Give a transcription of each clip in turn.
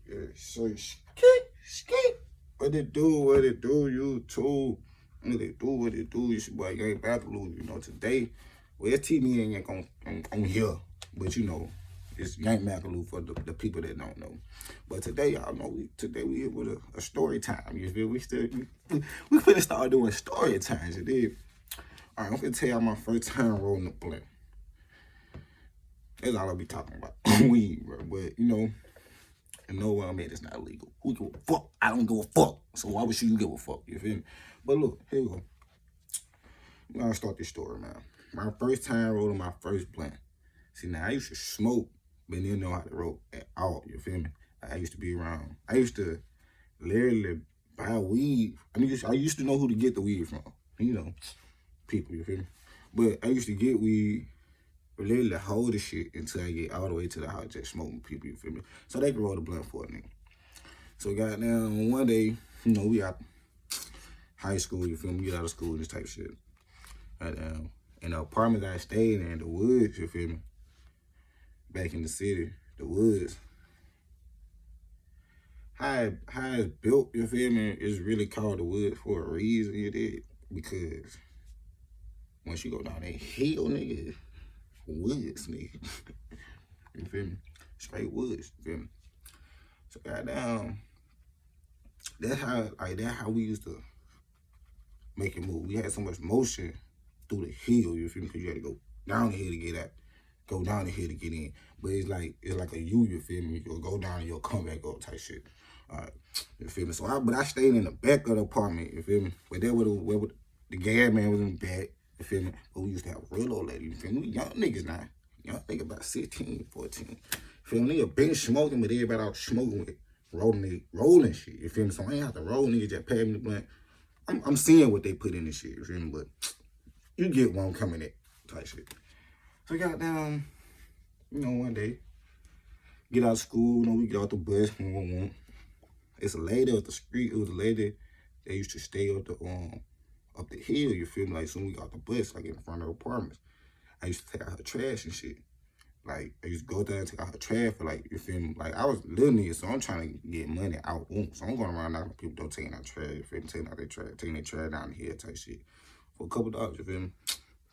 Yeah, so skate. What it do, you too. What it do, it's your boy Young Bapaloo. You know, today, well, TV ain't on here, but you know, it's Young Macaloo for the people that don't know. But today, y'all know, today we here with a story time. You feel? We finna start doing story times. You did. All right, I'm finna tell y'all my first time rolling the blunt. That's all I'll be talking about. Weed, bro. But, you know, and no where I'm at, it's not illegal. Who give a fuck? I don't give a fuck. So why would you give a fuck? You feel me? But look, here we go. I'm gonna start this story, man. My first time rolling my first blunt. See, now I used to smoke, but didn't know how to roll at all. You feel me? I used to be around. I used to literally buy weed. I used to know who to get the weed from. You know, people, you feel me? But I used to get weed, literally hold the shit until I get all the way to the house just smoking people, you feel me? So they can roll the blunt for a nigga. So goddamn, one day, you know, we out high school, you feel me? We get out of school, this type of shit. And in the apartment that I stayed in the woods, you feel me? Back in the city, the woods. How it's built, you feel me, is really called the woods for a reason, you did. Because once you go down that hill, nigga, woods, nigga. You feel me? Straight woods, you feel me? So goddamn, that's how we used to make it move. We had so much motion through the hill, you feel me? Because you had to go down the hill to get out, go down the hill to get in. But it's like a U, you feel me? You'll go down and you'll come back up type shit. All right, you feel me? So I stayed in the back of the apartment, you feel me? But there where the gas man was in the back, you feel me? But we used to have a real old lady, you feel me? We young niggas now. Young niggas about 16, 14. You feel me? Nigga been smoking, but everybody out smoking with rolling shit, you feel me? So I ain't have to roll, niggas just pay me the blunt. I'm seeing what they put in this shit, you feel me? But you get where I'm coming at, type shit. So goddamn, you know, one day, get out of school, you know, we get out the bus, it's a lady up the street. It was a lady that used to stay up the hill, you feel me? Like, soon we got the bus, like, in front of the apartments. I used to take out her trash and shit. Like, I used to go there and take out her trash for, like, you feel me? Like, I was a little nigga, so I'm trying to get money out. So I'm going around knocking people don't taking out trash, you feel me? Taking their trash down the hill type shit. For a couple $, you feel me?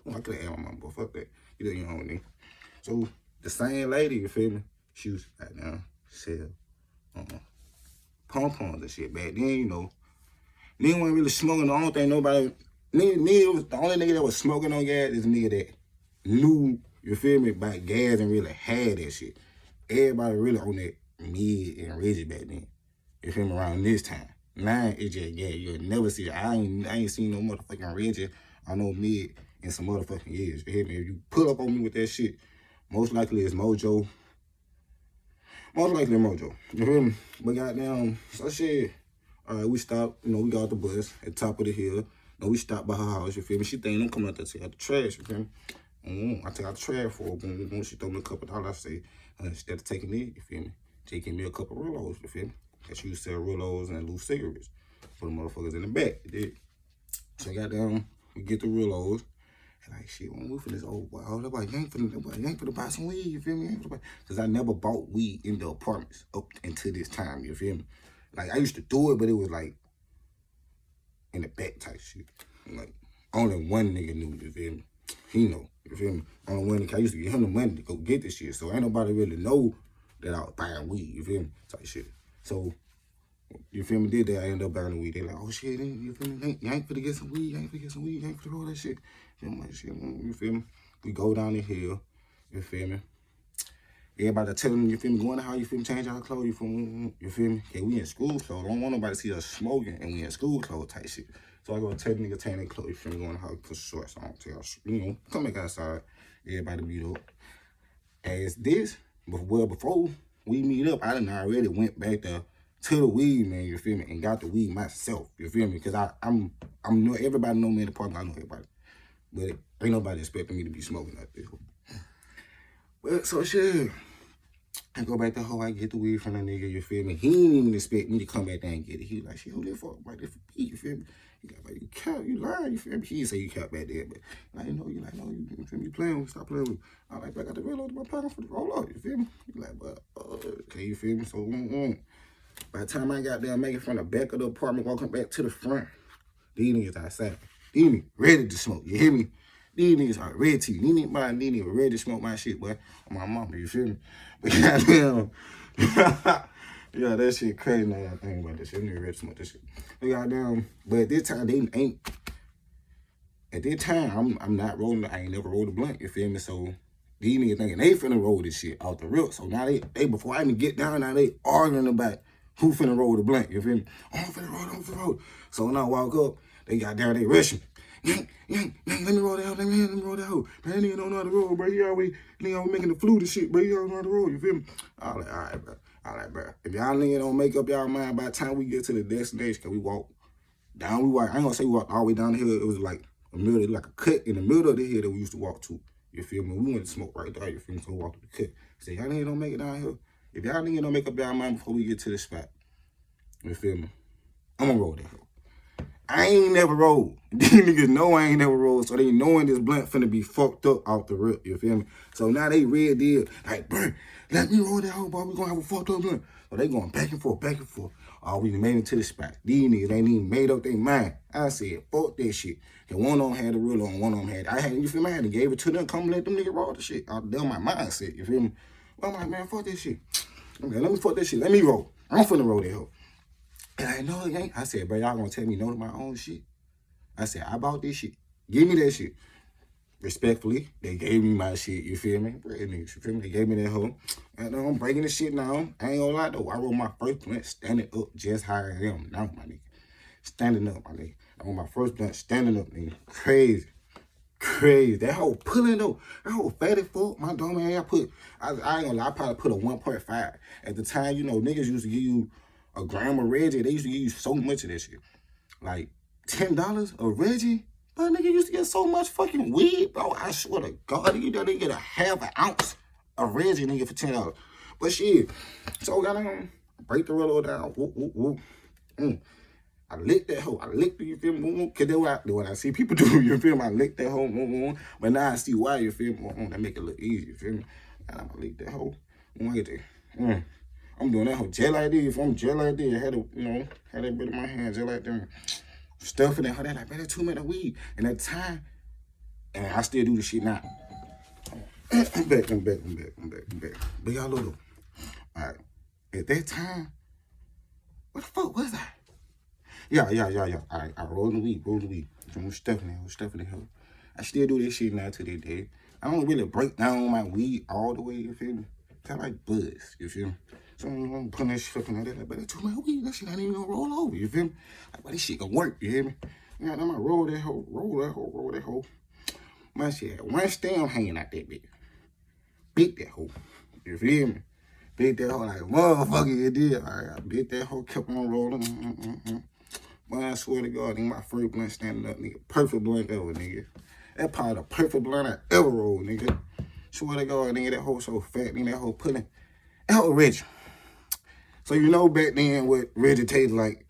Well, I could have had my mom, but fuck that. You know, you know what I mean? So, the same lady, you feel me? She was right now, sell pom-poms and shit. Back then, you know, nigga wasn't really smoking. The only thing the only nigga that was smoking on gas is a nigga that knew, you feel me, about gas and really had that shit. Everybody really on that mid and Reggie back then. You feel me, around this time. Now, it's just gas. You'll never see it. I ain't seen no motherfucking Reggie or no mid in some motherfucking years. You hear me? If you pull up on me with that shit, most likely it's Mojo. Most likely Mojo. You feel me? But goddamn, so shit. All right, we stopped. You know, we got the bus at the top of the hill. You know, we stopped by her house. You feel me? She think I'm coming out there to take out the trash. You feel me? I take out the trash for her. Boom. She throw me a couple $. I say, instead of taking it, you feel me? She give me a couple Rolos. You feel me? And she used to sell Rolos and loose cigarettes for the motherfuckers in the back. You did. So goddamn, we get the Rolos. And like, shit, when we for this old boy, oh, that boy ain't finna buy some weed, you feel me? Because I never bought weed in the apartments up until this time, you feel me? Like, I used to do it, but it was like in the back type shit. Like, only one nigga knew, you feel me? He know, you feel me? Only one nigga, I used to give him the money to go get this shit, so ain't nobody really know that I was buying weed, you feel me? Type shit. So, you feel me? Did that, I ended up buying the weed. They like, oh shit, you feel me? You ain't finna get some weed, you ain't finna roll that shit. You feel me? We go down the hill, you feel me? Everybody telling me, you feel me, going to how you feel me, change our clothes, you feel me? Okay, we in school clothes. I don't want nobody to see us smoking and we in school clothes type shit. So I go tell the nigga, change their clothes, you feel me, going to how you put shorts on, tell us, you know, come back outside, everybody meet up. As this, before we meet up, I done already went back there to the weed, man, you feel me, and got the weed myself, you feel me? Because I'm everybody know me in the park, I know everybody. But ain't nobody expecting me to be smoking out there. Well, so shit, I go back to how I get the weed from the nigga, you feel me? He didn't even expect me to come back there and get it. He was like, shit, who this for? Like, this for me, you feel me? He got like, you lying, you feel me? He didn't say you cap back there, but like, no, you feel me? You playing with me, stop playing with me. I got the real in my pocket for the roll up, you feel me? You like, but, okay, you feel me? So, By the time I got there, making from the back of the apartment, walking back to the front, these niggas outside. These niggas ready to smoke, you hear me? These niggas are ready to. These niggas ready to smoke my shit, boy. On my mama, you feel me? But goddamn, yeah, that shit crazy now I think about this shit. Niggas ready to smoke this shit. But goddamn, but at this time, they ain't. At this time, I'm not rolling, I ain't never rolled a blunt, you feel me? So these niggas thinking they finna roll this shit off the rip. So now they before I even get down, now they arguing about who finna roll the blunt, you feel me? I'm finna roll. So when I walk up, they got down, they rushing. Yank, let me roll that hoe, let me roll that hoe. Man, nigga don't know how to roll, bro. He always making the flu to shit, bro. He don't know how to roll, you feel me? I was like, all right, bro. If y'all niggas don't make up y'all mind by the time we get to the destination, cause we walk down, I ain't gonna say we walked all the way down the hill. It was like like a cut in the middle of the hill that we used to walk to. You feel me? We went to smoke right there, you feel me? So we walked to the cut. Say, y'all niggas don't make it down here. If y'all niggas don't make up y'all mind before we get to the spot, you feel me? I'm gonna roll that hoe. I ain't never rolled. These niggas know I ain't never rolled, so they knowing this blunt finna be fucked up off the rip, you feel me? So now they red deal, like, bro, let me roll that hoe, boy, we gonna have a fucked up blunt. So they going back and forth. Oh, we made it to the spot. These niggas ain't even made up their mind. I said, fuck that shit. And one of them had the ruler on, one of them had, you feel me? I had to give it to them, come let them niggas roll the shit. That was my mindset, you feel me? Well, I'm like, man, fuck this shit. Okay, let me fuck this shit. Let me roll. I'm finna roll that hoe. And I know it ain't. I said, bro, y'all gonna tell me no to my own shit? I said, I bought this shit. Give me that shit. Respectfully, they gave me my shit, you feel me? You feel me? They gave me that hoe. And I'm breaking the shit now. I ain't gonna lie though. I rolled my first blunt standing up just how I am now, my nigga. Standing up, my nigga. I rolled my first blunt standing up, nigga. Crazy. That hoe pulling though. That hoe fatty fuck. My dumb man, I ain't gonna lie, I probably put a 1.5. At the time, you know, niggas used to give you a gram of Reggie. They used to give you so much of that shit. Like $10 a Reggie. But nigga used to get so much fucking weed, bro. I swear to God, you know they get a half an ounce of Reggie, nigga, for $10. But shit, so gotta break the roller down. I licked that hoe. I licked it, you feel me? Cause that's what I see people do, you feel me? I licked that hoe, but now I see why, you feel me? That make it look easy, you feel me? And I'm gonna lick that hoe. I get there. I'm doing that hoe just like this. If I'm just like this, I had to, you know, had that bit in my hand just like that. Stuffing that, like, man, that's 2 minutes of weed. And at the time, and I still do the shit now. I'm back. But y'all look though. All right. At that time, what the fuck was I? Yeah. All right, I rolled the weed. I'm stuffing it. I still do this shit now to this day. I don't really break down my weed all the way, you feel me? Kind of like buzz, you feel me? So I'm putting that shit up in there, but that's too much weed. That shit ain't even gonna roll over, you feel me? Like, but this shit gonna work, you hear me? Yeah, then I roll that hoe. My shit had one stem hanging out that bitch. Beat that hoe, you feel me? Beat that hoe like a motherfucker, it did. All right, I beat that hoe, kept on rolling. Boy, I swear to God, nigga, my first blunt standing up, nigga. Perfect blunt ever, nigga. That probably the perfect blunt I ever rolled, nigga. Swear to God, nigga, that hoe so fat, nigga, that hoe pulling. That hoe Reggie. So you know back then what Reggie tasted like.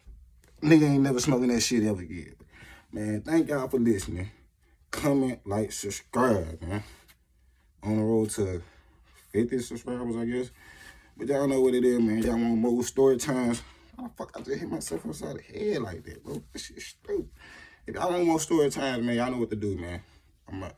Nigga ain't never smoking that shit ever again. Man, thank y'all for listening. Comment, like, subscribe, man. On the road to 50 subscribers, I guess. But y'all know what it is, man. Y'all want more story times. How the fuck I just hit myself inside the head like that, bro? That shit stupid. If y'all want more story times, man, y'all know what to do, man. I'm out.